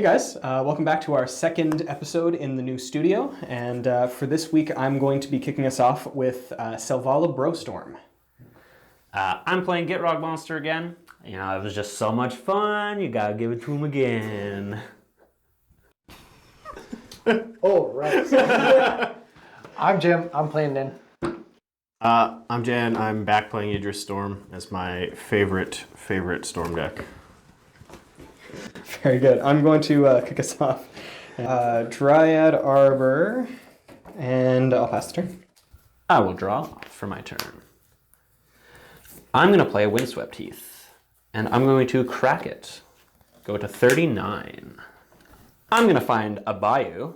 guys, welcome back to our second episode in the new studio, and for this week I'm going to be kicking us off with Selvala Brostorm. I'm playing Gitrog Monster again. You know, it was just so much fun, you gotta give it to him again. Oh, right. I'm Jim, I'm playing Nin. I'm Jan, I'm back playing Idris Storm as my favorite Storm deck. Very good. I'm going to kick us off. Dryad Arbor, and I'll pass the turn. I will draw for my turn. I'm going to play Windswept Heath, and I'm going to crack it. Go to 39. I'm going to find a Bayou,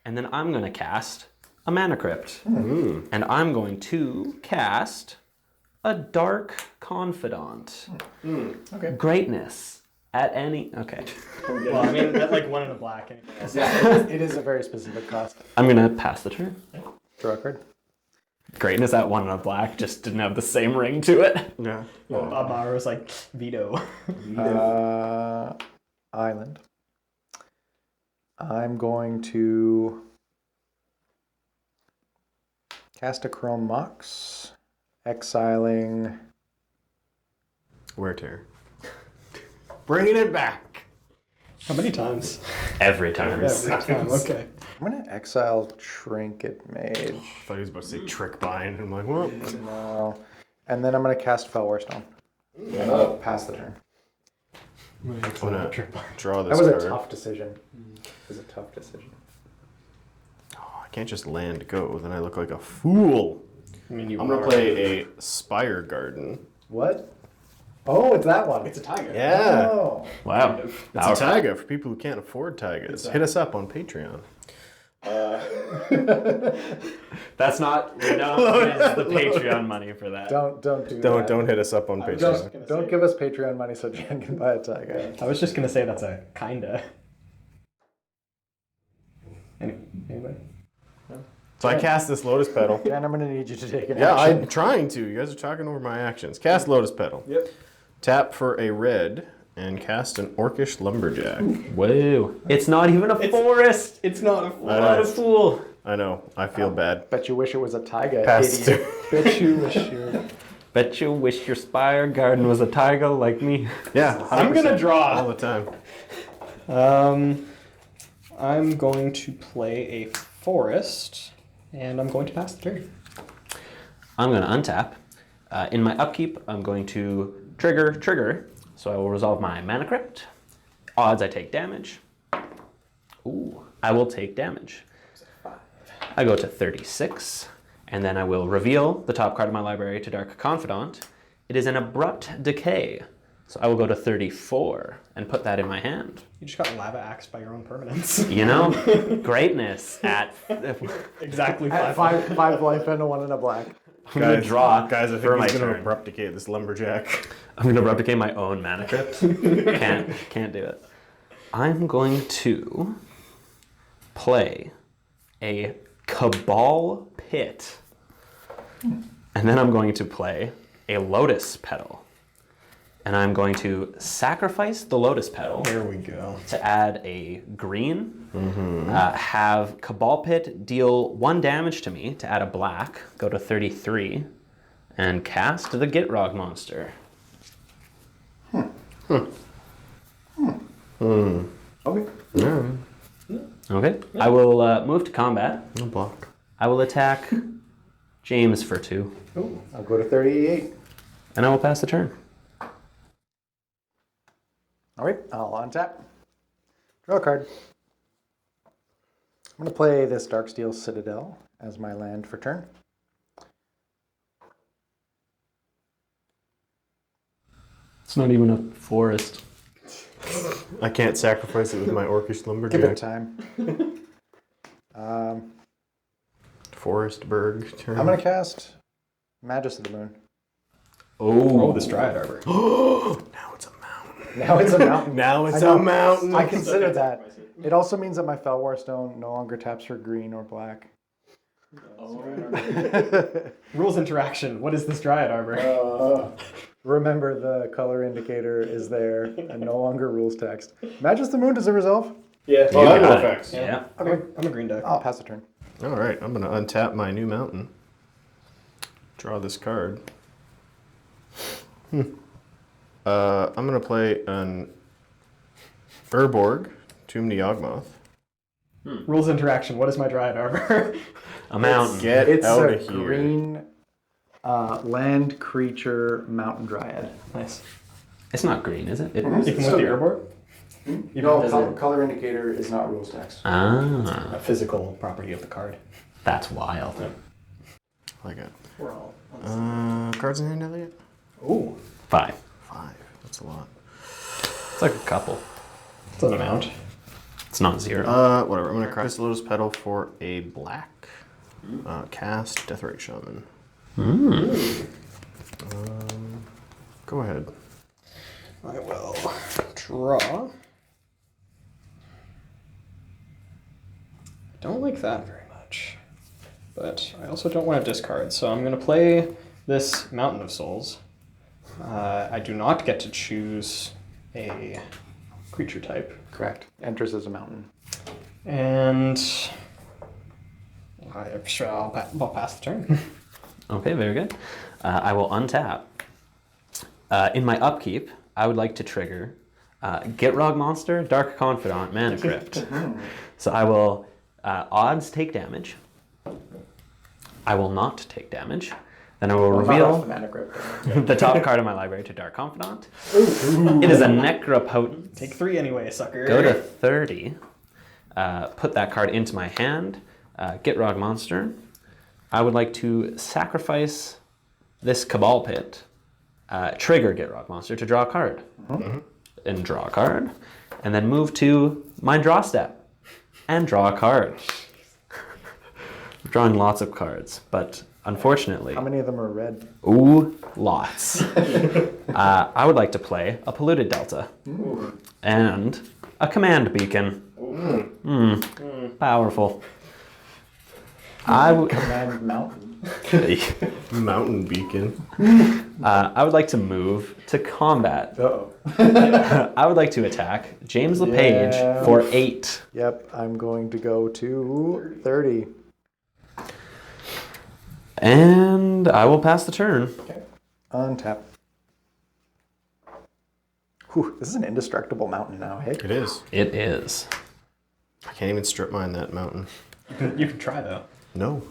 and then I'm going to cast a Mana Crypt. And I'm going to cast a Dark Confidant. Okay. Greatness. At any... Okay. Well, I mean, that's like 1 and a black. Yeah, it is a very specific cost. I'm going to pass the turn. Draw a card. Greatness at 1 and a black just didn't have the same ring to it. Yeah. Amara was like, veto. Island. I'm going to cast a Chrome Mox, exiling... Wear Tear. Bringing it back. How many times? Every time. Every time, okay. I'm going to exile Trinket Mage. I thought he was about to say Trick Bind. I'm like, well. No. And then I'm going to cast Fellwar Stone. Pass the turn. I'm gonna draw this That was card. a tough decision. It was a tough decision. Oh, I can't just land go, then I look like a fool. I mean, I'm gonna play a Spire Garden. What? Oh, it's that one. It's a tiger. Yeah. Oh. Wow. It's a Taiga for people who can't afford Taigas. Hit us up on Patreon. That's not... We don't use the Patreon money for that. Don't do that. Don't hit us up on Patreon. Don't give us Patreon money so Jan can buy a Tiger. I was just going to say that's a kinda. Anybody? So I cast this Lotus Petal. Jan, I'm going to need you to take an Yeah, action. I'm trying to. You guys are talking over my actions. Cast Lotus Petal. Yep. Tap for a red and cast an Orcish Lumberjack. Whoa. It's not even a forest. It's not a What a fool. I know. I feel bad. Bet you wish it was a Tiger, Pass idiot. Bet you wish you... Bet you wish your Spire Garden was a tiger like me. Yeah, I'm going to all draw. the time. I'm going to play a forest, and I'm going to pass the turn. I'm going to untap. In my upkeep, I'm going to trigger. So I will resolve my Mana Crypt. Odds I take damage. Ooh, I will take damage. I go to 36, and then I will reveal the top card of my library to Dark Confidant. It is an Abrupt Decay. So I will go to 34 and put that in my hand. You just got lava axed by your own permanence. You know, greatness at... Exactly At 5. five life and a 1 and a black. I'm going to draw Guys, I for think my he's going to turn. Abrupt Decay this Lumberjack. I'm going to replicate my own Mana Crypt. Can't do it. I'm going to play a Cabal Pit. And then I'm going to play a Lotus Petal. And I'm going to sacrifice the Lotus Petal There we go. to add a green. Have Cabal Pit deal 1 damage to me to add a black. Go to 33. And cast the Gitrog Monster. Okay. Okay. I will move to combat. No block. I will attack James for 2. Ooh, I'll go to 38. And I will pass the turn. All right, I'll untap. Draw a card. I'm going to play this Darksteel Citadel as my land for turn. It's not even a forest. I can't sacrifice it with my Orcish Give it Lumberjack. time. Forestburg turn. I'm going to cast Magus of the Moon. Oh, this Dryad Arbor. Now it's a mountain. Now it's a mountain. Now it's I know. a mountain. I consider that. It also means that my Fellwar Stone no longer taps for green or black. Rules interaction. What is this Dryad Arbor? Remember, the color indicator is there and no longer rules text. Magus the Moon, does it resolve? Yeah. Oh, that got it. affects. Yeah. I'm a green deck. I'll pass the turn. All right, I'm going to untap my new mountain. Draw this card. I'm going to play an Urborg, Tomb Yawgmoth. Rules interaction. What is my Dryad Arbor? A mountain. Get It's out a of here. green land creature mountain dryad. Nice. It's not green, is it? Even with the Urborg? Color indicator is not rules text. Ah, A physical property of the card. that's wild. I like it. We're all. Cards in hand, Elliot? Ooh. 5. 5. That's a lot. It's like a couple. It's an amount. It's not 0. Whatever. I'm going to cast Lotus Petal for a black. Cast Deathrite Shaman. Go ahead. I will draw. I don't like that very much, but I also don't want to discard, so I'm going to play this Mountain of Souls. I do not get to choose a creature type. Correct. Enters as a mountain. And I'll pass the turn. Okay, very good. I will untap. In my upkeep, I would like to trigger Gitrog Monster, Dark Confidant, Mana Crypt. So I will odds take damage. I will not take damage. Then I will reveal the top card of my library to Dark Confidant. It is a Necropotent. Take 3 anyway, sucker. Go to 30. Put that card into my hand. Gitrog Monster. I would like to sacrifice this Cabal Pit. Trigger Gitrog Monster to draw a card. And draw a card. And then move to my draw step. And draw a card. I'm drawing lots of cards, but unfortunately... How many of them are red? Ooh, lots. I would like to play a Polluted Delta. And a Command Beacon. Powerful. Command mountain. Mountain Beacon. I would like to move to combat. Uh-oh. I would like to attack James LePage Yeah. for 8. Yep, I'm going to go to 30. And I will pass the turn. Okay. Untap. Whew, this is an indestructible mountain now, hey? It is. It is. I can't even strip mine that mountain. You can try, though. No.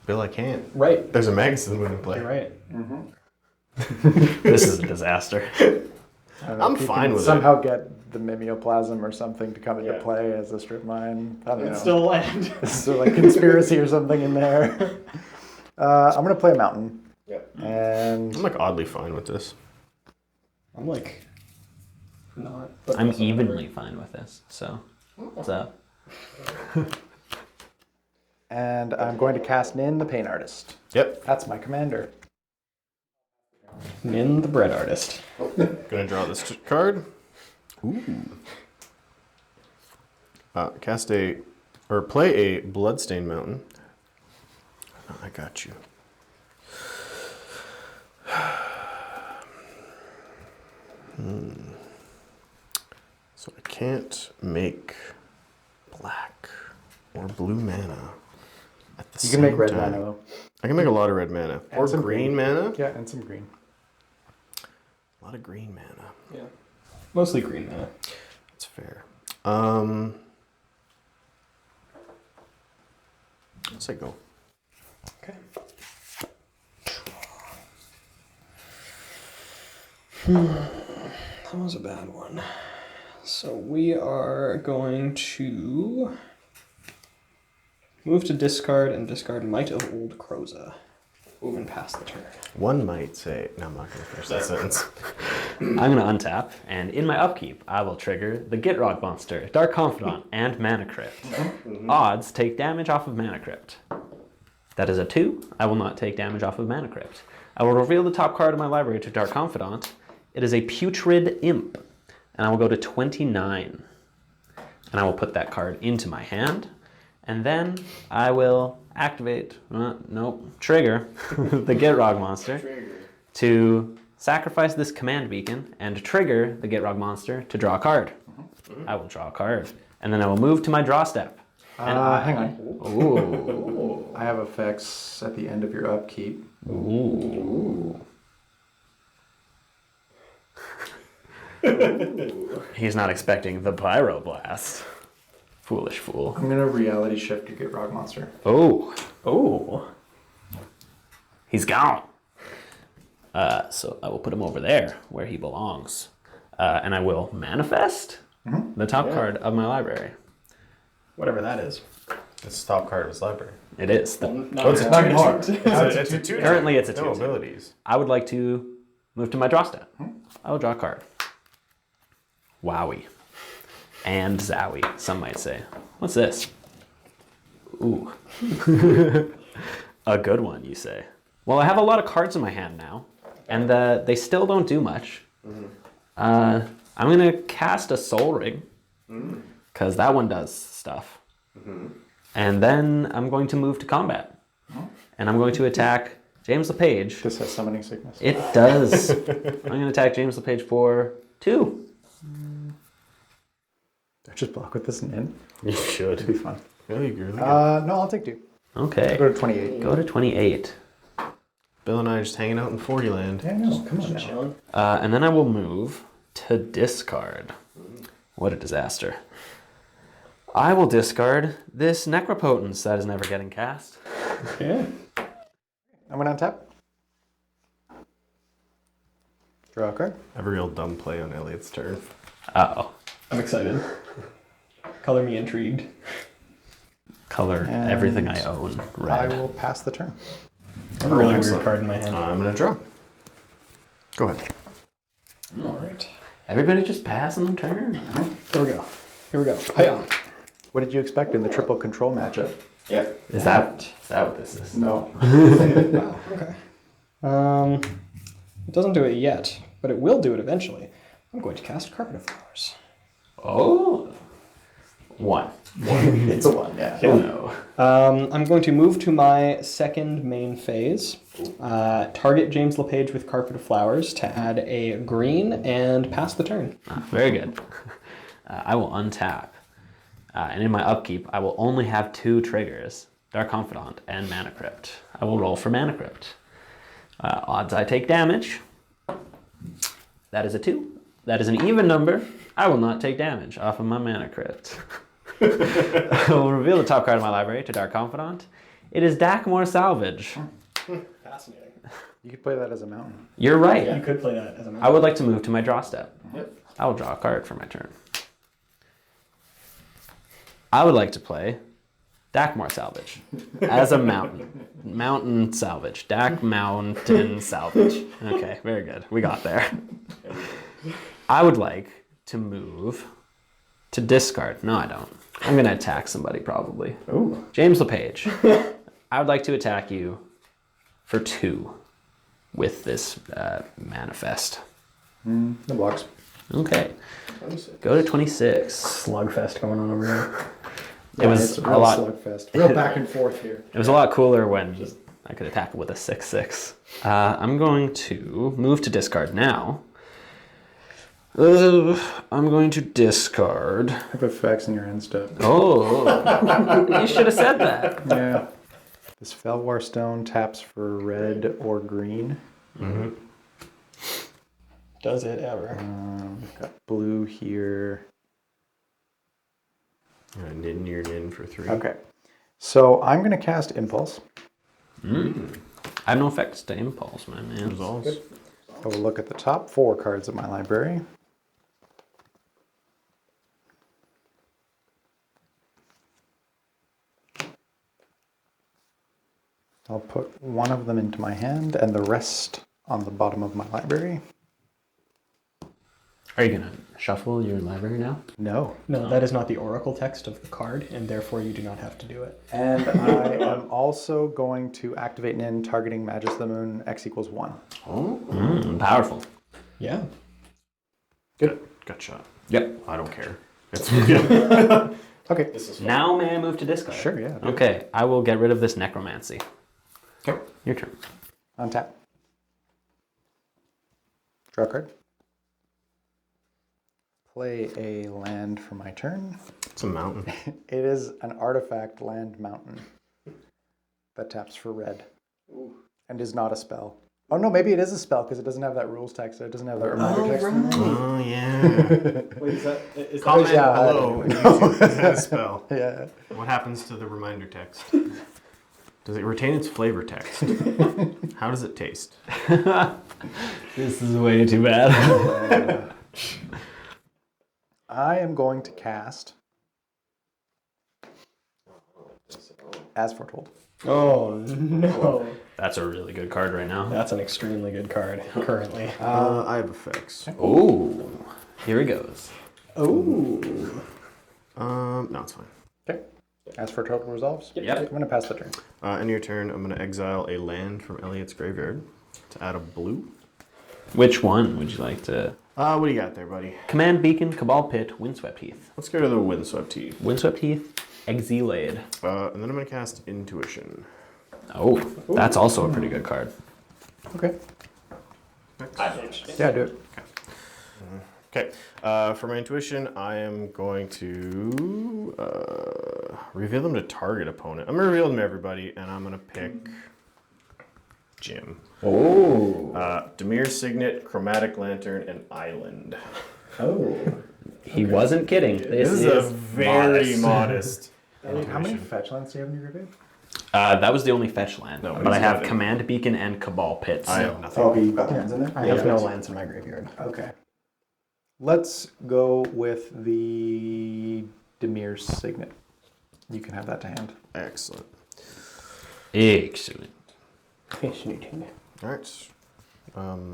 Bill, I can't. Right. There's a magazine when you play. You're right. This is a disaster. I don't know I'm if you fine can with it. somehow get the mimeoplasm or something to come into play as a strip mine. I don't know. It's still land. This is like conspiracy or something in there. I'm going to play a mountain. Yep. And I'm like oddly fine with this. I'm like, not. I'm evenly fine with this, so what's up? and I'm going to cast Nin, the Pain Artist. Yep. That's my commander. Nin the Bread Artist. Gonna draw this card. Ooh. Play a Bloodstained Mountain. Oh, I got you. So I can't make black or blue mana at the You same can make red time. mana, though. I can make a lot of red mana. And Or some green mana. Yeah, and some green. A lot of green mana. Yeah. Mostly green mana. That's fair. Let's say go. Okay. That was a bad one. So we are going to move to discard and discard Might of Old Croza. Moving past the turn. One might say, no, I'm not going to finish that sentence. I'm going to untap, and in my upkeep, I will trigger the Gitrog Monster, Dark Confidant, and Mana Crypt. Odds take damage off of Mana Crypt. That is a 2. I will not take damage off of Mana Crypt. I will reveal the top card of my library to Dark Confidant. It is a Putrid Imp, and I will go to 29. And I will put that card into my hand, and then I will activate, trigger the Gitrog Monster to sacrifice this Command Beacon and trigger the Gitrog Monster to draw a card. I will draw a card. And then I will move to my draw step. Hang on. Ooh. I have effects at the end of your upkeep. Ooh. He's not expecting the pyroblast. Foolish fool. I'm gonna reality shift your Gitrog Monster. Oh. Oh. He's gone. So I will put him over there where he belongs. And I will manifest the top card of my library. Whatever that is. It's the top card of his library. It is. It's a Not 2/2. anymore. It's a 2/2. Currently it's a No 2/2. abilities. I would like to move to my draw step. I will draw a card. Wowie. And zowie, some might say. What's this? Ooh. A good one, you say. Well, I have a lot of cards in my hand now, and they still don't do much. I'm going to cast a Soul Ring, because that one does stuff. And then I'm going to move to combat. And I'm going to attack James LePage. This has summoning sickness. It does. I'm going to attack James LePage for 2. Just block with this and in. You should. It'd be fun. Really good. No, I'll take 2. Okay. Go to 28. Go to 28. Bill and I are just hanging out in 40 land. Yeah, no, come on now. And then I will move to discard. What a disaster. I will discard this Necropotence that is never getting cast. Yeah. I'm gonna untap. Draw a card. A real dumb play on Elliot's turn. Uh-oh. I'm excited. Color me intrigued. Color And everything I own I red. will pass the turn. I have a really excellent. weird card in my hand. I'm going to draw. Go ahead. All right. Everybody just passing the turn. Here we go. Here we go. Hi-ya. What did you expect in the triple control matchup? Yeah. Is that what this is? No. Wow. Okay. It doesn't do it yet, but it will do it eventually. I'm going to cast Carpet of Flowers. Oh. 1. It's a 1, yeah. Oh no. I'm going to move to my second main phase. Target James LePage with Carpet of Flowers to add a green and pass the turn. Very good. I will untap. And in my upkeep, I will only have 2 triggers, Dark Confidant and Mana Crypt. I will roll for Mana Crypt. Odds I take damage. That is a 2. That is an even number. I will not take damage off of my Mana Crypt. I will reveal the top card of my library to Dark Confidant. It is Dakmor Salvage. Fascinating. You could play that as a mountain. You're right. You could play that as a I would like to move to my draw step. Yep. I will draw a card for my turn. I would like to play Dakmor Salvage as a mountain. Mountain Salvage. Dak Mountain Salvage. Okay, very good. We got there. I would like to move to discard. No, I don't. I'm going to attack somebody probably. Ooh. James LePage. I would like to attack you for 2 with this manifest. The blocks. Okay. Go to 26. Slugfest going on over here. It was it's a real lot. slugfest. Real back and forth here. It was a lot cooler when I could attack it with a 6/6. I'm going to move to discard now. I'm going to discard. Have effects in your end step. Oh, you should have said that. Yeah. This Felwar Stone taps for red or green. Does it ever? We've got blue here. Nin for 3. Okay. So I'm going to cast Impulse. I have no effects to impulse, my man. Resolves. I will look at the top 4 cards of my library. I'll put one of them into my hand and the rest on the bottom of my library. Are you going to shuffle your library now? No. No, that is not the oracle text of the card, and therefore you do not have to do it. And I am also going to activate Nin targeting Magus of the Moon, X equals 1. Oh, powerful. Yeah. Good. Gut shot. Yep. I don't care. It's Okay. Now may I move to discard? Sure, yeah. Okay, I will get rid of this necromancy. Okay. Your turn. Untap. Draw a card. play a land for my turn. It's a mountain. It is an artifact land mountain that taps for red and is not a spell. Oh no, maybe it is a spell because it doesn't have that rules text. It doesn't have that reminder text. Oh yeah. Wait, is Comment that yeah, below. Is that a spell? Yeah. What happens to the reminder text? Does it retain its flavor text? How does it taste? This is way too bad. I am going to cast as foretold. Oh no. That's a really good card right now. That's an extremely good card currently. I have effects. Oh, here he goes. Oh. No, it's fine. Okay. As foretold resolves. Yep. I'm going to pass the turn. In your turn, I'm going to exile a land from Elliot's graveyard to add a blue. Which one would you like to? What do you got there, buddy? Command Beacon, Cabal Pit, Windswept Heath. Let's go to the Windswept Heath. Windswept Heath, Exilade. And then I'm going to cast Intuition. Oh, that's also a pretty good card. Okay. Next. Yeah, do it. Okay. For my Intuition, I am going to reveal them to target opponent. I'm going to reveal them to everybody, and I'm going to pick Jim. Oh. Demir's Signet, Chromatic Lantern, and Island. Oh. He wasn't kidding. This is a very modest. How many fetch lands do you have in your graveyard? That was the only fetch land. No, but I he's have got it. Command Beacon and Cabal Pit. I So. have nothing. Okay, you've got lands in there? I have no lands in my graveyard. Okay. Let's go with the Demir's Signet. You can have that to hand. Excellent. Excellent. All right.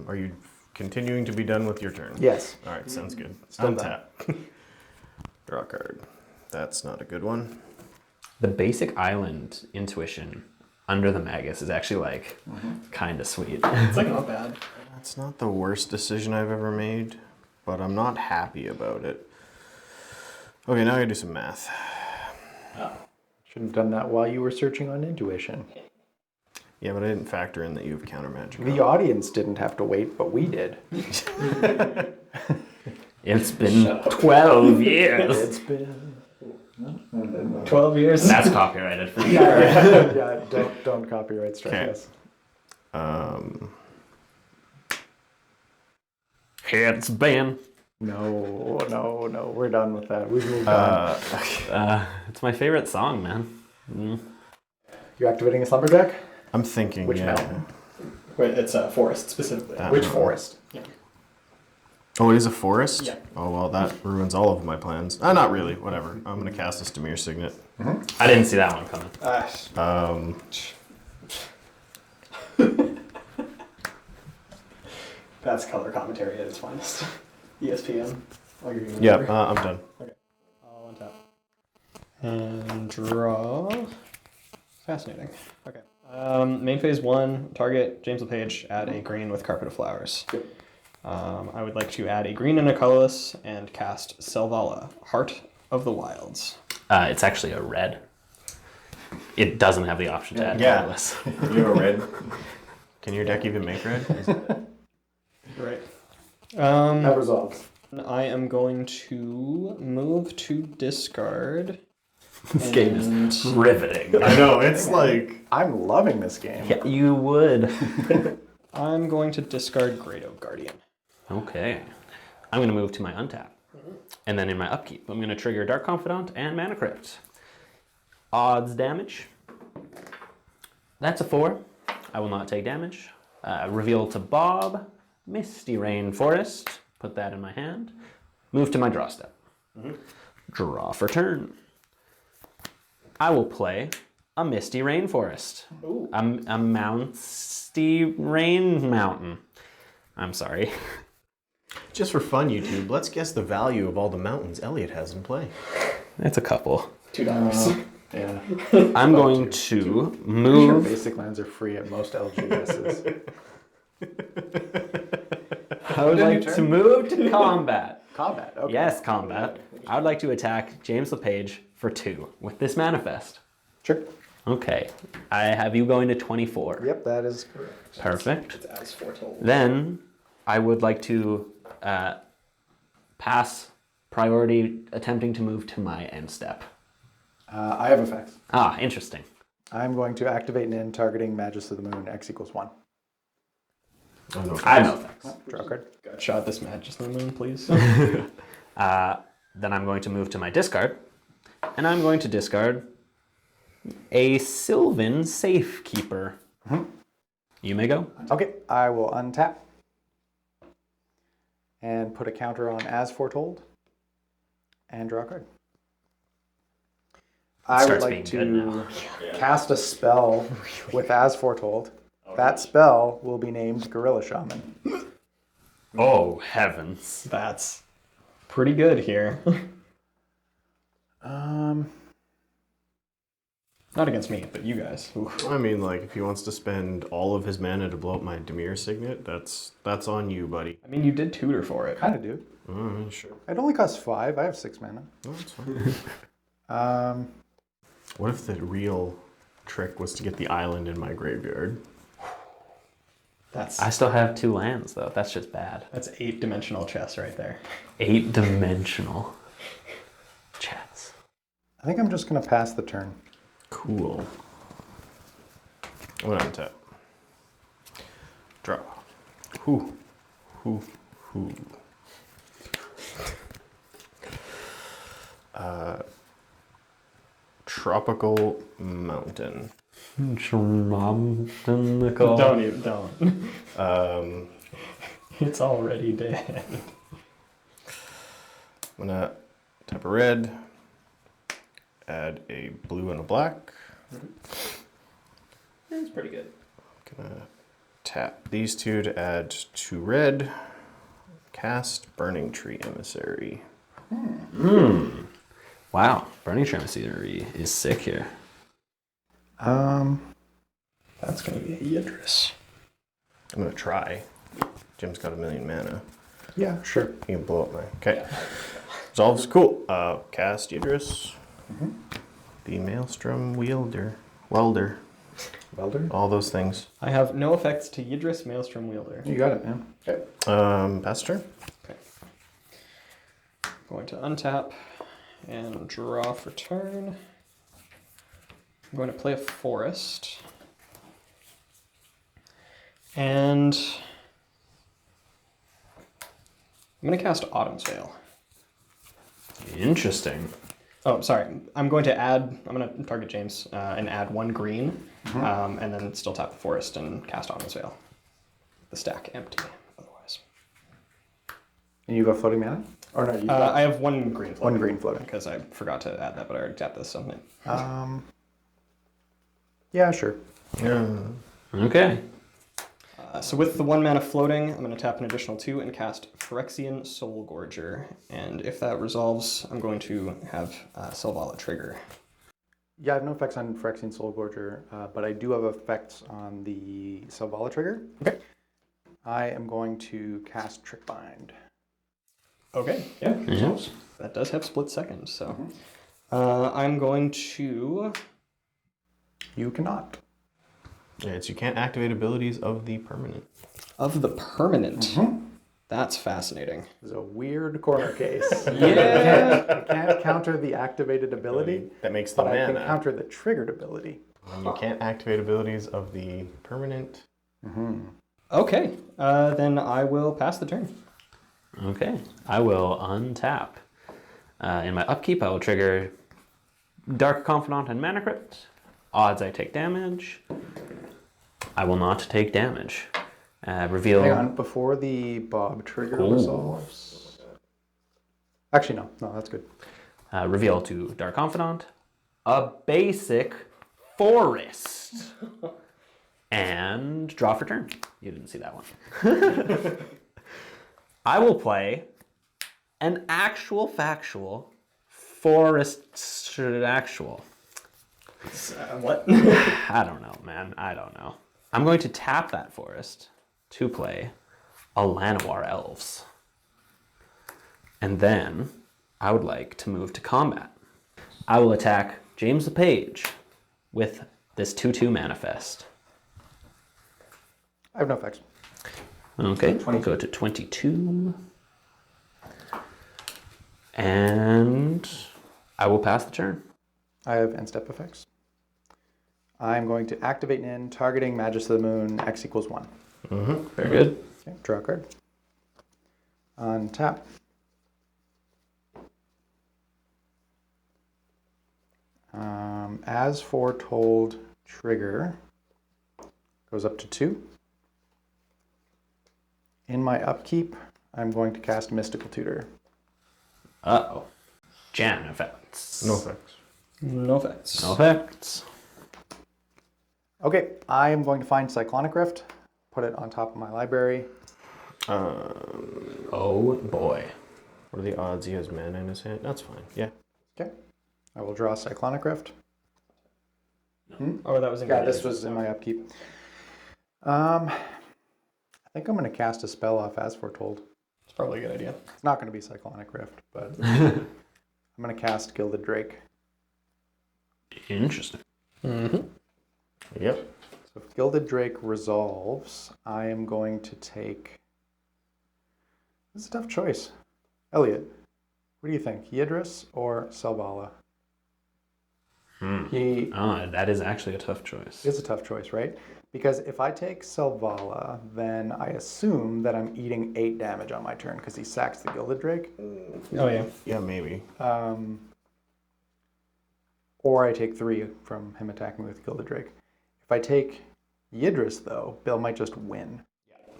Are you continuing to be done with your turn? Yes. All right, sounds good. Still Untap. Draw a card. That's not a good one. The basic island intuition under the Magus is actually like kind of sweet. It's like not bad. That's not the worst decision I've ever made, but I'm not happy about it. Okay, now I gotta do some math. Should have done that while you were searching on intuition. Yeah, but I didn't factor in that you have counter magic. The audience didn't have to wait, but we did. It's been 12 years. It's been 12 years. That's copyrighted for sure. yeah. Don't copyright strike Okay. us. It's been. No. We're done with that. We've moved on. It's my favorite song, man. You activating a Slumberjack? I'm thinking, Which yeah. mountain? Wait, it's a forest specifically. Which forest? Yeah. Oh, it is a forest? Yeah. Oh, well, that ruins all of my plans. Not really. Whatever. I'm going to cast this Demir Signet. I didn't see that one coming. That's color commentary at its finest. ESPN. Yeah, I'm done. Okay. I'll untap. And draw. Fascinating. Okay. Main phase 1, target James LePage, add a green with Carpet of Flowers. Yep. I would like to add a green and a colorless and cast Selvala, Heart of the Wilds. It's actually a red. It doesn't have the option to add Yeah. colorless. You have a red? Can your deck even make red? Right. That resolves. I am going to move to discard. This game is riveting. I know, it's like... I'm loving this game. Yeah, you would. I'm going to discard Great Oak Guardian. Okay. I'm going to move to my untap. And then in my upkeep, I'm going to trigger Dark Confidant and Mana Crypt. Odds damage. That's a 4. I will not take damage. Reveal to Bob. Misty Rainforest. Put that in my hand. Move to my draw step. Draw for turn. I will play a Misty Rainforest. Ooh. A Mountsty Rain Mountain. I'm sorry. Just for fun, YouTube, let's guess the value of all the mountains Elliot has in play. It's a couple. $2. Yeah. I'm going to Sure, move. basic lands are free at most LGSs. I would like to move to combat. Combat. Okay. Yes, combat. I would like to attack James LePage for 2 with this manifest. Sure. Okay. I have you going to 24. Yep, that is correct. Perfect. It's as foretold. Then I would like to pass priority attempting to move to my end step. I have effects. Ah, interesting. I'm going to activate an end targeting Magus of the Moon, X equals 1. Oh, no. I have no effects. Draw a card. Shot this Magus of the Moon, please. Then I'm going to move to my discard, and I'm going to discard a Sylvan Safekeeper. You may go. Okay, I will untap and put a counter on As Foretold and draw a card. I would Starts like being good now. to cast a spell with As Foretold. That spell will be named Gorilla Shaman. Oh, heavens. That's pretty good here. Not against me, but you guys. Ooh. I mean, like, if he wants to spend all of his mana to blow up my Dimir Signet, that's on you, buddy. I mean, you did tutor for it. Kind of do. Sure. It only costs 5. I have 6 mana. No, that's fine. What if the real trick was to get the island in my graveyard? I still have 2 lands, though. That's just bad. That's 8-dimensional chess right there. 8-dimensional chess. I think I'm just going to pass the turn. Cool. I'm gonna untap. Draw. Whoo. Tropical Mountain. Don't. It's already dead. I'm gonna tap a red, add a blue and a black. It's pretty good. Gonna tap these 2 to add 2 red. Cast Burning Tree Emissary. Wow, Burning Tree Emissary is sick here. That's going to be a Yidris. I'm gonna try. Jim's got 1,000,000 mana. Yeah, sure. You can blow up my. Okay. Resolves. Cool. Cast Idris. The Maelstrom Welder. Welder? All those things. I have no effects to Yidris, Maelstrom Wielder. You got it, man. Okay. Pass turn. Okay. Going to untap and draw for turn. I'm going to play a forest. And I'm going to cast Autumn's Veil. Interesting. Oh, sorry. I'm going to target James and add 1 green, and then still tap the forest and cast Autumn's Veil. The stack empty, otherwise. And you go floating mana? Or no, you got I have 1 green floating. 1 green floating. Because I forgot to add that, but I already tapped this, something. Yeah, sure. Okay. So with the 1 mana floating, I'm going to tap an additional 2 and cast Phyrexian Soul Gorger. And if that resolves, I'm going to have Selvala trigger. Yeah, I have no effects on Phyrexian Soul Gorger, but I do have effects on the Selvala trigger. Okay. I am going to cast Trick Bind. Okay, yeah. Resolves. That does have split second, so I'm going to... You cannot. Yeah, you can't activate abilities of the permanent. Of the permanent. That's fascinating. It's a weird corner case. Yeah. I can't counter the activated ability, That makes the but I can mana. counter the triggered ability. And you can't activate abilities of the permanent. Okay, then I will pass the turn. Okay. I will untap. In my upkeep, I will trigger Dark Confidant and Mana Crypt. Odds I take damage. I will not take damage. Reveal. Hang on, before the Bob trigger resolves. Actually, no, that's good. Reveal to Dark Confidant a basic forest. And draw for turn. You didn't see that one. I will play an actual factual forest actual. What? I don't know, man. I don't know. I'm going to tap that forest to play a Llanowar Elves. And then I would like to move to combat. I will attack James the Page with this 2/2 Manifest. I have no effects. Okay, we'll go to 22. And I will pass the turn. I have end step effects. I'm going to activate Nin, targeting Magus of the Moon, X equals 1. Very good. Okay, draw a card. Untap. As foretold, trigger goes up to 2. In my upkeep, I'm going to cast Mystical Tutor. Uh-oh. Jam effects. No effects. No effects. No effects. Okay, I am going to find Cyclonic Rift, put it on top of my library. Oh boy. What are the odds he has mana in his hand? That's fine. Yeah. Okay, I will draw Cyclonic Rift. Oh, that was in Yeah, your this game. was in my upkeep. I think I'm going to cast a spell off as foretold. It's probably a good idea. It's not going to be Cyclonic Rift, but I'm going to cast Gilded Drake. Interesting. Mm-hmm. Yep. So if Gilded Drake resolves, I am going to take... This is a tough choice. Elliot, what do you think? Yidris or Selvala? He That is actually a tough choice. is a tough choice, right? Because if I take Selvala, then I assume that I'm eating 8 damage on my turn because he sacks the Gilded Drake. Oh, yeah. Yeah, maybe. Or I take 3 from him attacking me with Gilded Drake. If I take Yidris, though, Bill might just win.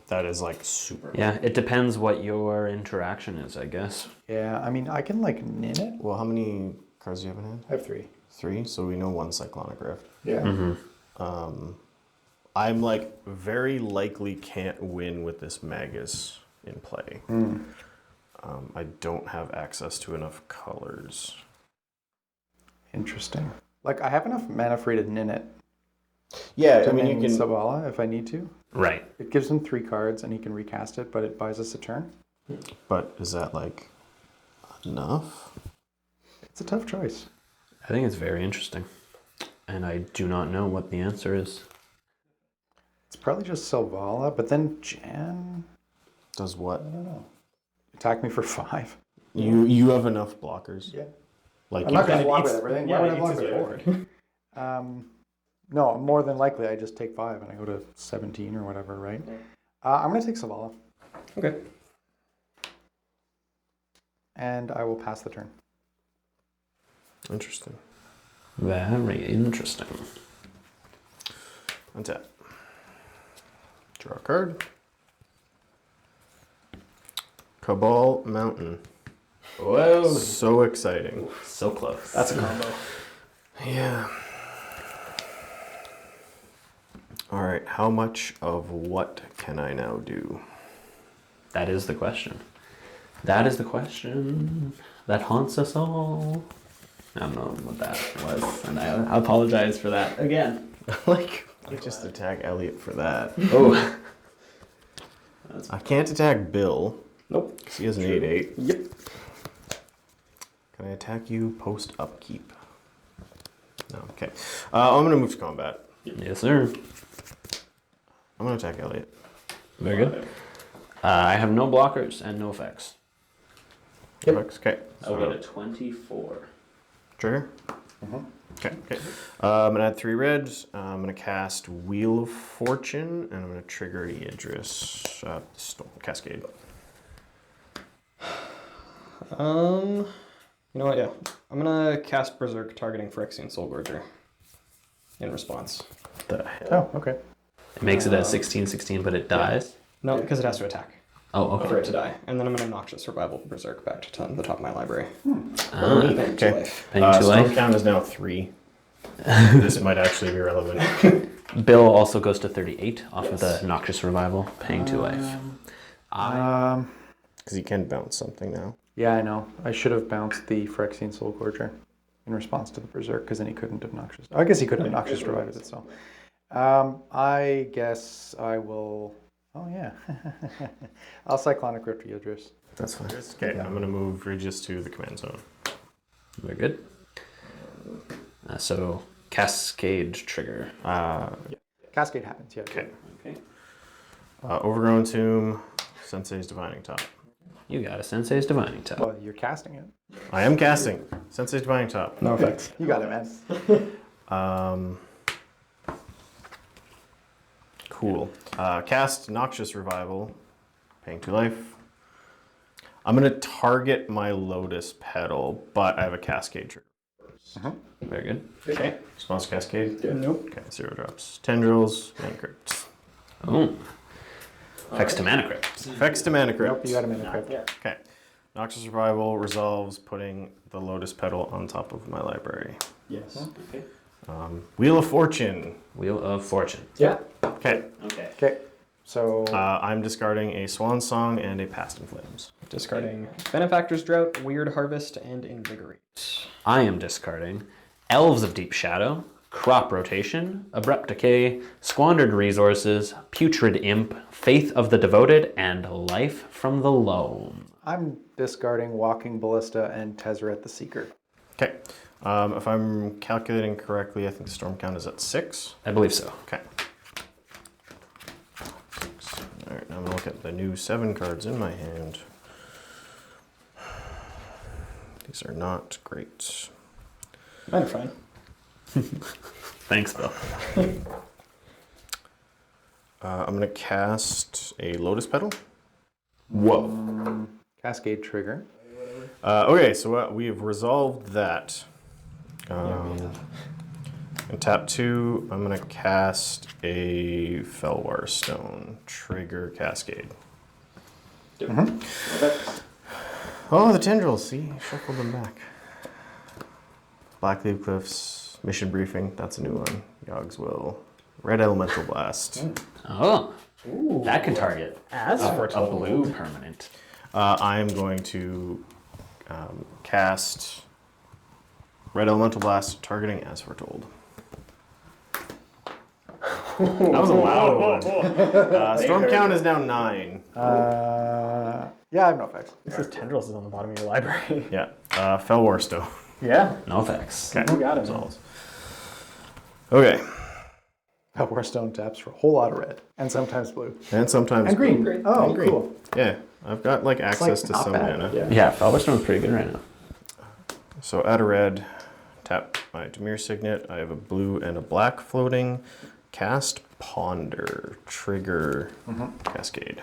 That is like super. Yeah, it depends what your interaction is, I guess. Yeah, I mean, I can like nin it. Well, how many cards do you have in hand? I have 3. 3. So we know 1 Cyclonic Rift. Yeah. I'm like very likely can't win with this Magus in play. I don't have access to enough colors. Interesting. Like, I have enough mana free to nin it. Yeah, To I mean, you nin can. Selvala if I need to. Right. It gives him 3 cards and he can recast it, but it buys us a turn. But is that like enough? It's a tough choice. I think it's very interesting. And I do not know what the answer is. It's probably just Selvala, but then Jan, Does what? I don't know. Attack me for 5. You have enough blockers. Yeah. Like I'm not you- going to block with everything. Why Yeah, would I it block eats with his everything? board. No, more than likely I just take 5 and I go to 17 or whatever, right? I'm going to take Selvala, Okay. and I will pass the turn. Interesting. Very interesting. Untap. Draw a card. Cabal Mountain. Whoa. So exciting. So close. That's a combo. Yeah. All right. How much of what can I now do? That is the question. That is the question that haunts us all. I don't know what that was, and I apologize for that again. Like, I just attack Elliot for that. Oh. I can't attack Bill. Nope. Because he has an 8/8. Yep. Can I attack you post upkeep? No. Okay. I'm gonna move to combat. Yes, sir. I'm gonna attack Elliot. Very good. I have no blockers and no effects. Okay. I'll get a 24. Trigger. Okay. Okay. I'm gonna add 3 reds. I'm gonna cast Wheel of Fortune, and I'm gonna trigger Idris Storm Cascade. You know what? Yeah, I'm gonna cast Berserk, targeting Phyrexian Soulgorger. In response. The hell? Oh, okay. It makes it a 16/16, but it dies. No, because it has to attack Oh, for okay. it to die, and then I'm gonna Noxious Survival Berserk back to the top of my library. Ah, Paying 2 okay. life. paying 2 Storm life. count is now 3. This might actually be relevant. Bill also goes to 38 off of Yes. the Noxious Revival, paying 2 life. Because he can bounce something now. Yeah, I know. I should have bounced the Phyrexian Soulgorger in response to the Berserk, because then he couldn't have Noxious. I guess he could have Noxious revived it still. I guess I will... Oh, yeah. I'll Cyclonic Rift Yidris. That's fine. Okay, I'm gonna move Regis to the command zone. Very good. So, Cascade trigger. Cascade happens, yeah. Okay. Okay. Overgrown Tomb, Sensei's Divining Top. You got a Sensei's Divining Top. Well, you're casting it. I am casting. Sensei's Divining Top. No effects. You got it, man. Cool. Cast Noxious Revival. Paying 2 life. I'm going to target my Lotus Petal, but I have a Cascade trigger. Very good. Okay. Response Cascade? Nope. Okay, 0 drops. Tendrils, Mana Crypt. Oh. Effects to Mana Crypt. Effects to Mana Crypt. Nope, you got a Mana Crypt. Okay. Noxious Revival resolves putting the Lotus Petal on top of my library. Yes. Wheel of Fortune. Wheel of Fortune. Yeah. Okay. Okay. Okay, so I'm discarding a Swan Song and a Past in Flames. Discarding Benefactor's Drought, Weird Harvest, and Invigorate. I am discarding Elves of Deep Shadow, Crop Rotation, Abrupt Decay, Squandered Resources, Putrid Imp, Faith of the Devoted, and Life from the Loam. I'm discarding Walking Ballista and Tezzeret the Seeker. Okay. If I'm calculating correctly, I think the storm count is at 6. I believe so. Okay. All right, now I'm going to look at the new 7 cards in my hand. These are not great. Mine are fine. Thanks, Bill. I'm going to cast a Lotus Petal. Whoa. Cascade Trigger. Okay, so we have resolved that. And tap 2, I'm going to cast a Felwar Stone. Trigger Cascade. Oh, the tendrils. See, shuffled them back. Blackleaf Cliffs, Mission Briefing. That's a new one. Yogg's Will. Red Elemental Blast. Oh. That can target As for a blue permanent. I am going to cast Red Elemental Blast, targeting As Foretold. That was a loud one. Storm count is now 9. Yeah, I have no effects. This is Tendrils is on the bottom of your library. Yeah. Felwar Stone. Yeah. No effects. Okay. You got it. Resolves. Okay. Felwar Stone taps for a whole lot of red, and sometimes blue. And sometimes And green. Green. Oh, And green. cool. Yeah. I've got like access to not some bad. mana. Yeah, Felberstone's pretty good right now. So add a red, tap my Dimir Signet. I have a blue and a black floating. Cast Ponder, trigger Cascade.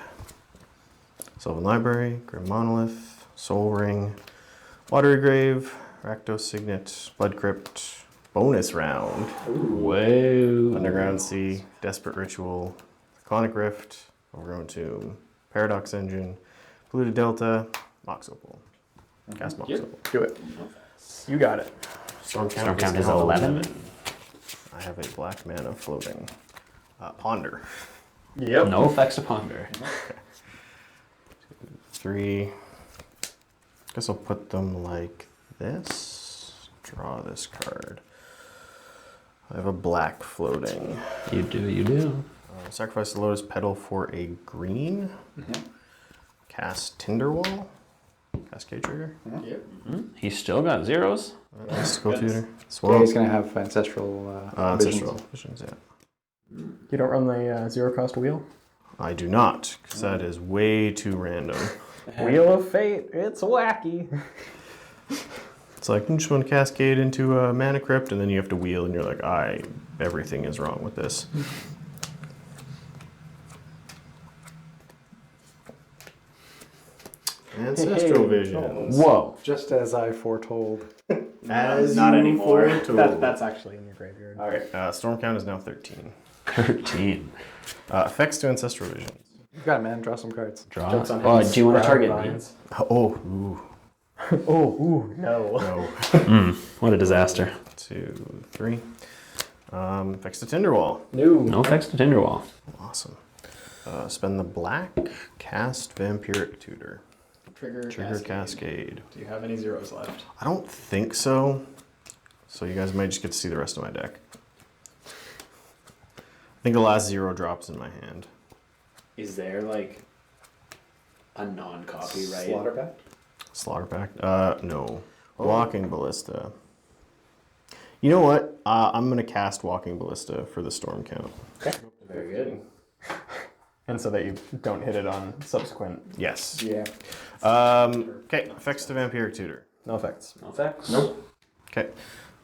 Sylvan Library, Grim Monolith, Soul Ring, Watery Grave, Rakdos Signet, Blood Crypt, bonus round, Whoa. Underground Sea, Desperate Ritual, Cyclonic Rift, Overgrown Tomb, Paradox Engine, Polluted Delta, Mox Opal. Cast Mox Opal. Do it. You got it. Storm Storm count is now 11. I have a black mana floating. Ponder. Yep. No effects to ponder. 3. Guess I'll put them like this. Draw this card. I have a black floating. You do, you do. Sacrifice the Lotus Petal for a green. Cast Tinderwall. Cascade trigger. Yep. He's still got zeros. Mystical Tutor. Yeah, Swamp. he's going to have Ancestral Ancestral Visions. Visions, yeah. You don't run the zero cost wheel? I do not, because that is way too random. Wheel of Fate. It's wacky. It's like, you just want to cascade into a Mana Crypt, and then you have to wheel, and you're like, everything is wrong with this. Ancestral Visions. Whoa. Just as I foretold. As Not you anymore. foretold. That's actually in your graveyard. All right. Storm count is now 13. 13. Effects to Ancestral Visions. You got it, man. Draw some cards. Draw. Jokes on Oh, him. do you want to Sprout target me? vines. Oh, ooh. Oh, no. No. What a disaster. 2, 3. Effects to Tinderwall. No effects to Tinderwall. Awesome. Spend the black, cast Vampiric Tutor. Trigger Cascade. Do you have any zeros left? I don't think so. So you guys might just get to see the rest of my deck. I think the last 0 drops in my hand. Is there like a non-copy, right? Slaughterback? Slaughterpact? No. Walking Ballista. You know what? I'm going to cast Walking Ballista for the storm count. Very good. And so that you don't hit it on subsequent. Yes. Yeah. Okay, effects to Vampiric Tutor. No effects. No effects. Nope. Okay,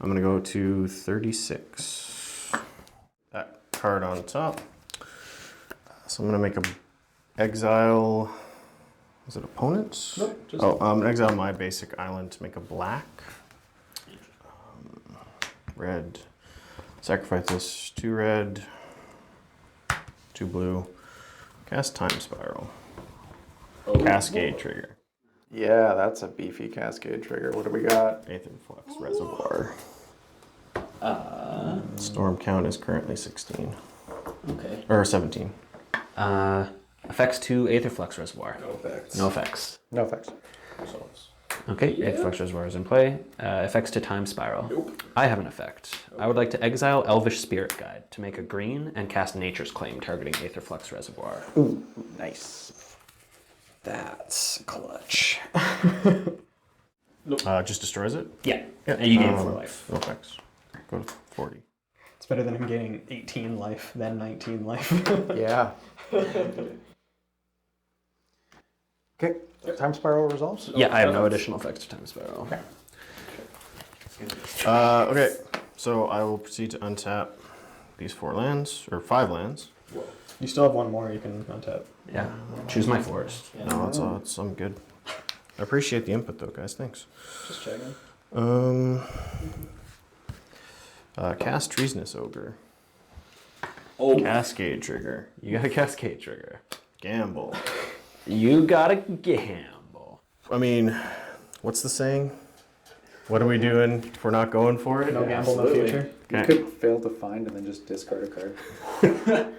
I'm gonna go to 36. That card on top. So I'm gonna make a exile. Is it opponent? Nope, just- Oh, I'm gonna exile my basic island to make a black. Red. Sacrifice this. 2 red. 2 blue. Cast Time Spiral. Cascade trigger. Yeah, that's a beefy cascade trigger. What do we got? Aether Flux Reservoir. Storm count is currently 16. Okay. Or 17. Effects to Aetherflux Reservoir. No effects. No effects. No effects. Okay, Aetherflux Reservoir is in play. Effects to Time Spiral. Nope. I have an effect. I would like to exile Elvish Spirit Guide to make a green and cast Nature's Claim targeting Aetherflux Reservoir. Ooh, nice. That's clutch. Just destroys it? Yeah. Yeah. And you gain 4 life. No effects. Go to 40. It's better than him getting 18 life than 19 life. Yeah. Okay. Time spiral resolves? Yeah, I have no additional effects to Time Spiral. Okay. Okay, so I will proceed to untap these 4 lands, or 5 lands. You still have one more you can untap. Yeah. Choose my forest. No, I'm good. I appreciate the input though, guys. Thanks. Just checking. Cast Treasonous Ogre. Oh, Cascade trigger. You got a Cascade trigger. Gamble. You got a gamble. I mean, what's the saying? What are we doing if we're not going for it? No gamble, no absolutely. future. You Okay. could fail to find and then just discard a card.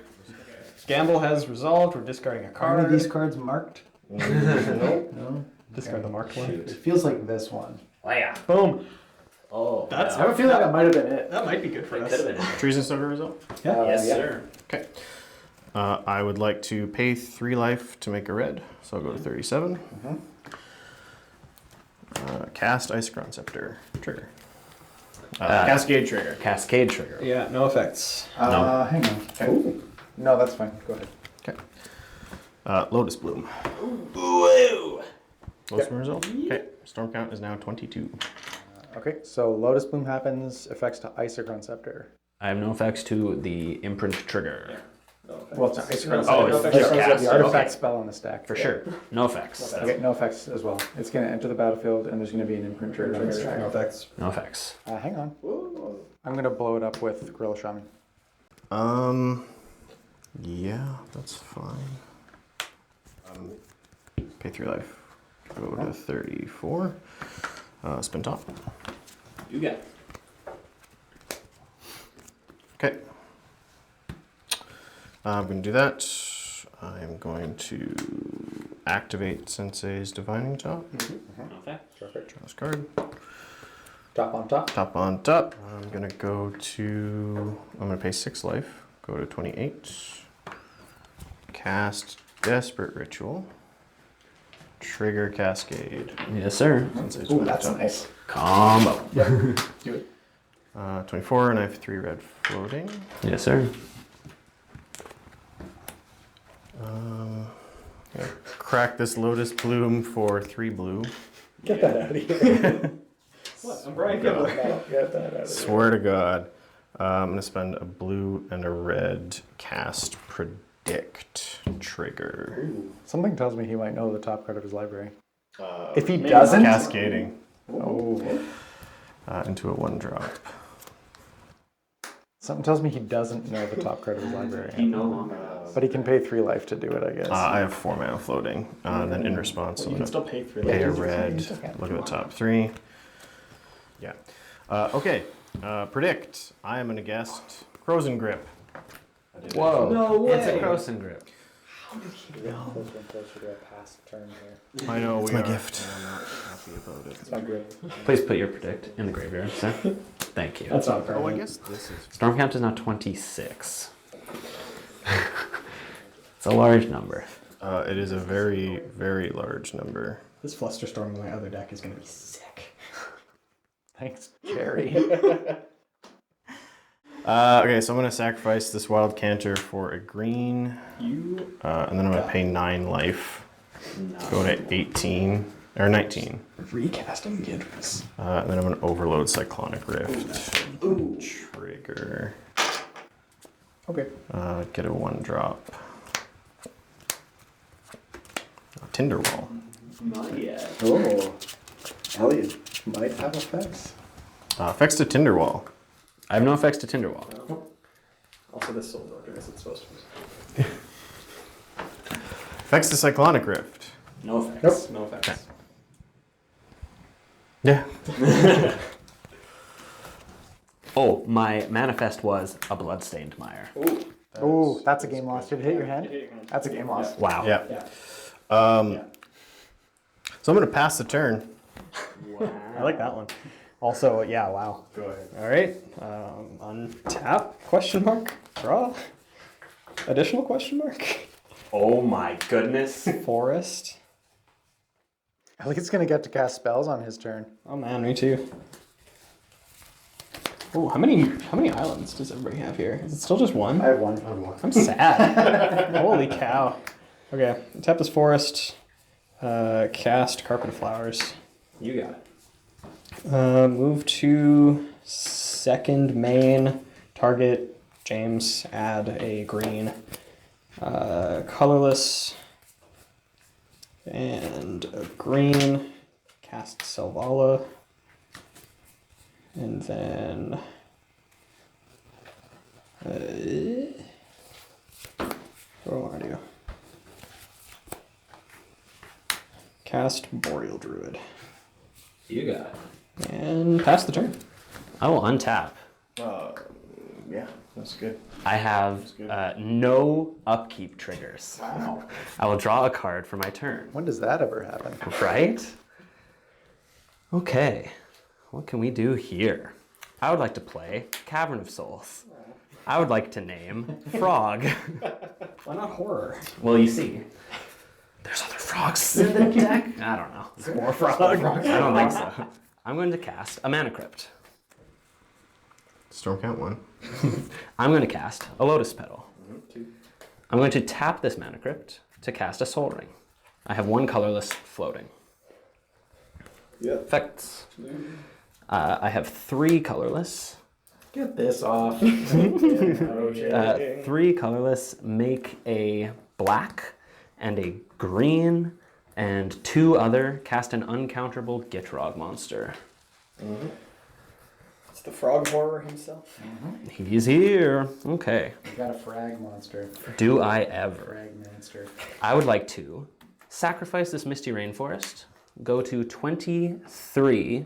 Gamble has resolved. We're discarding a card. cards marked? nope. No. Discard the marked one. It feels like this one. Oh, yeah. Boom. Oh, That's- I have a feeling that might have been it. That might be good for us. Could have been. Treasonous Ogre result? yes, yeah. sir. Okay. I would like to pay 3 life to make a red, so I'll go to 37. Cast Isochron Scepter. Trigger. Cascade trigger. Cascade trigger. Yeah, no effects. Hang on. Okay. No, that's fine. Go ahead. Okay. Lotus Bloom. Woo! Lotus Bloom result? Okay. Storm count is now 22. Okay, so Lotus Bloom happens, effects to Isochron Scepter. I have no effects to the imprint trigger. Well, it's an Isochron Oh, Scepter. it's just Isochron cast. the artifact Okay. spell on the stack. For sure. No effects. Okay, no effects as well. It's going to enter the battlefield, and there's going to be an imprint trigger on the stack. No effects. No effects. Hang on. I'm going to blow it up with Gorilla Shaman. Yeah, that's fine. Pay 3 life. Go to 34. Spin top. You got it. Okay. I'm going to do that. I'm going to activate Sensei's Divining Top. No effects. Perfect. Draw this card. Top on top. Top on top. I'm going to go to... I'm going to pay 6 life. Go to 28. Cast Desperate Ritual. Trigger Cascade. Yes, sir. Sensei's Ooh, Divining that's Top. nice. Combo. Do it. 24, and I have 3 red floating. Yes, sir. Crack this Lotus Bloom for 3 blue. Get that out of here. What? I'm Brian Gibbler. Get that out of here. Swear to God. I'm going to spend a blue and a red. Cast Predict trigger. Something tells me he might know the top card of his library. Uh, If he maybe doesn't, Cascading oh, into a 1-drop. something tells me he doesn't know the top card of his library. He no longer. But he can pay 3 life to do it, I guess. I have 4 mana floating. And then in response, I'm You going can to still pay 3 pay a life. red. Look at the top 3. Yeah. Okay. Predict. I am going to guess Frozen Grip. Whoa. No way. It's a Croson grip. I know It's we my are. gift. and I'm not happy about it. It's my grip. Please put your predict in the graveyard, sir. Thank you. That's not Oh, I permanent. guess this is... Storm count is now 26. It's a large number. it is a very, very large number. This Flusterstorm in my other deck is going to be sick. Thanks, Jerry. Okay, so I'm gonna sacrifice this wild canter for a green, and then I'm gonna pay 9 life. Go to 18 or 19. Recasting Gitrog. And then I'm gonna overload Cyclonic Rift. Trigger. Okay. Get a 1-drop. Tinderwall. Not yet. Oh, Elliot might have effects. Effects to Tinderwall. I have no effects to Tinderwall. Also, this soul order is it's supposed to be. Effects to Cyclonic Rift. No effects. No effects. Yeah. Oh, my manifest was a bloodstained mire. Oh, that's a game lost. Did it hit your hand? That's a game lost. Wow. Yeah. Yeah. So I'm gonna pass the turn. I like that one. Also, yeah, wow. Go ahead. All right. Untap? Question mark? Draw? Additional question mark? Oh my goodness. Forest? Elliot's gonna get to cast spells on his turn. Oh man, me too. Oh, how many islands does everybody have here? Is it still just one? I have one. I'm sad. Holy cow. Okay, tap this forest. Cast Carpet of Flowers. You got it. Move to second main. Target James. Add a green. Colorless. And a green. Cast Selvala. And then. What do I want to do? Cast Boreal Druid. You got it. And pass the turn. I will untap. Yeah, that's good. I have no upkeep triggers. Wow. I will draw a card for my turn. When does that ever happen? Right? Okay. What can we do here? I would like to play Cavern of Souls. I would like to name Frog. Why not horror? Well, you see, there's other frogs in the deck. I don't know. It's more frog. I don't think so. I'm going to cast a Mana Crypt. Storm count 1. I'm going to cast a Lotus Petal. I'm going to tap this Mana Crypt to cast a Soul Ring. I have 1 colorless floating. Yep. Effects. I have 3 colorless. Get this off. 3 colorless make a black and a green, and 2 other cast an uncounterable Gitrog Monster. It's the frog horror himself. He's here. Okay. We got a frag monster. Do I ever? Frag monster. I would like to sacrifice this Misty Rainforest, go to 23,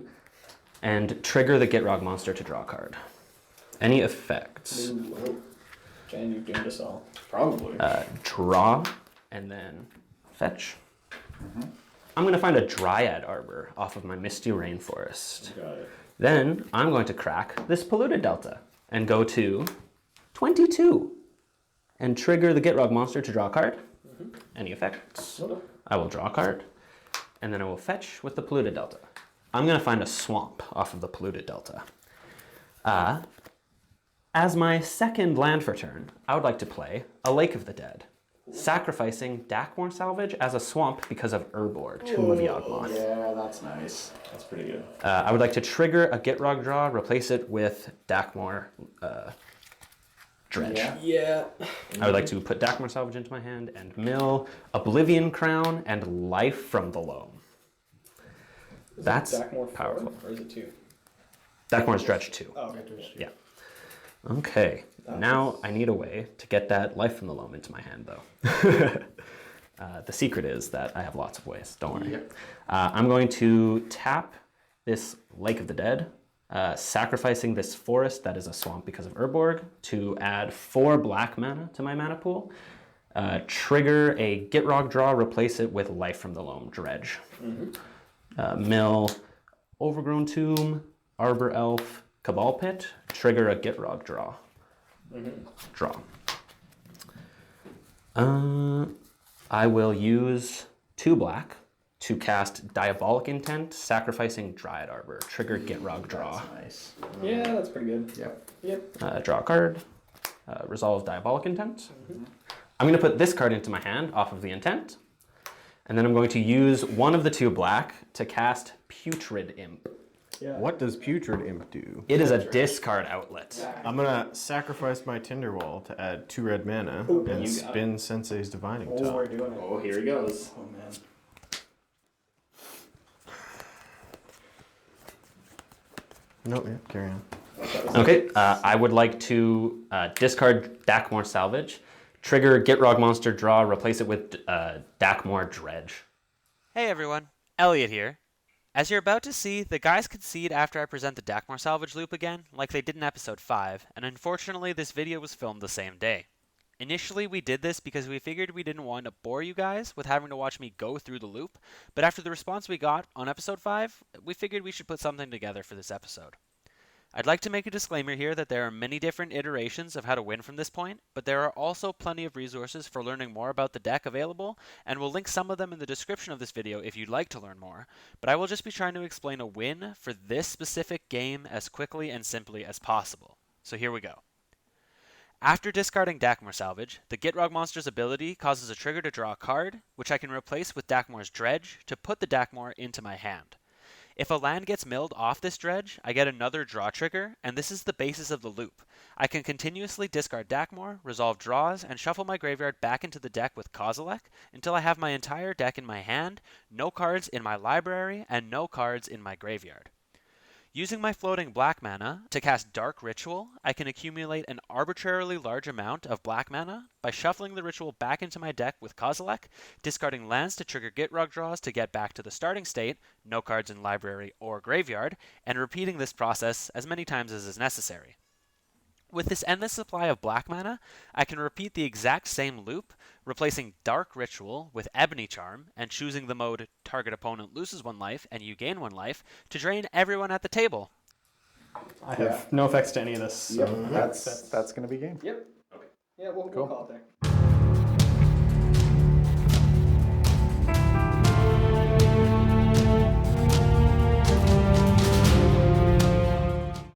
and trigger the Gitrog Monster to draw a card. Any effects? Jan, you've doomed us all. Probably. Draw, and then fetch. I'm going to find a Dryad Arbor off of my Misty Rainforest. Got it. Then I'm going to crack this Polluted Delta and go to 22 and trigger the Gitrog Monster to draw a card. Any effects? I will draw a card, and then I will fetch with the Polluted Delta. I'm going to find a swamp off of the Polluted Delta. As my second land for turn, I would like to play a Lake of the Dead, sacrificing Dakmor Salvage as a swamp because of Urborg, Tomb of Yawgmoth. Yeah, that's nice. That's pretty good. I would like to trigger a Gitrog draw, replace it with Dakmor Dredge. Yeah. Yeah. I would like to put Dakmor Salvage into my hand and mill Oblivion Crown and Life from the Loam. That's Dakmor 4, powerful. or is it 2? Dakmor's Dredge 2. Oh, okay. Yeah. Okay. Now I need a way to get that Life from the Loam into my hand, though. The secret is that I have lots of ways. Don't worry. I'm going to tap this Lake of the Dead, sacrificing this forest that is a swamp because of Urborg to add 4 black mana to my mana pool. Trigger a Gitrog draw, replace it with Life from the Loam Dredge. Mill Overgrown Tomb, Arbor Elf, Cabal Pit, trigger a Gitrog draw. Draw. I will use 2 black to cast Diabolic Intent, sacrificing Dryad Arbor. Trigger Gitrog draw. Nice. Yeah, that's pretty good. Yep. Draw a card. Resolve Diabolic Intent. I'm going to put this card into my hand off of the intent. And then I'm going to use one of the 2 black to cast Putrid Imp. Yeah. What does Putrid Imp do? It is a discard outlet. I'm gonna sacrifice my Tinderwall to add 2 red mana Ooh, and you got spin Sensei's Divining Oh, we're Top. doing it. Oh, here he goes. Oh, man. No, yeah, carry on. Okay, I would like to discard Dakmor Salvage, trigger Gitrog Monster draw, replace it with Dakmor Dredge. Hey everyone, Elliot here. As you're about to see, the guys concede after I present the Dakmor salvage loop again, like they did in episode 5, and unfortunately this video was filmed the same day. Initially we did this because we figured we didn't want to bore you guys with having to watch me go through the loop, but after the response we got on episode 5, we figured we should put something together for this episode. I'd like to make a disclaimer here that there are many different iterations of how to win from this point, but there are also plenty of resources for learning more about the deck available, and we'll link some of them in the description of this video if you'd like to learn more, but I will just be trying to explain a win for this specific game as quickly and simply as possible. So here we go. After discarding Dakmor Salvage, the Gitrog Monster's ability causes a trigger to draw a card, which I can replace with Dakmor's Dredge to put the Dakmor into my hand. If a land gets milled off this dredge, I get another draw trigger, and this is the basis of the loop. I can continuously discard Dakmor, resolve draws, and shuffle my graveyard back into the deck with Kozilek until I have my entire deck in my hand, no cards in my library, and no cards in my graveyard. Using my floating black mana to cast Dark Ritual, I can accumulate an arbitrarily large amount of black mana by shuffling the ritual back into my deck with Kozilek, discarding lands to trigger Gitrog draws to get back to the starting state, no cards in library or graveyard, and repeating this process as many times as is necessary. With this endless supply of black mana, I can repeat the exact same loop, replacing Dark Ritual with Ebony Charm, and choosing the mode target opponent loses 1 life and you gain 1 life to drain everyone at the table. I have no effects to any of this. So Yep. That's going to be game. Yep. Okay. Yeah, we'll Cool. call it there.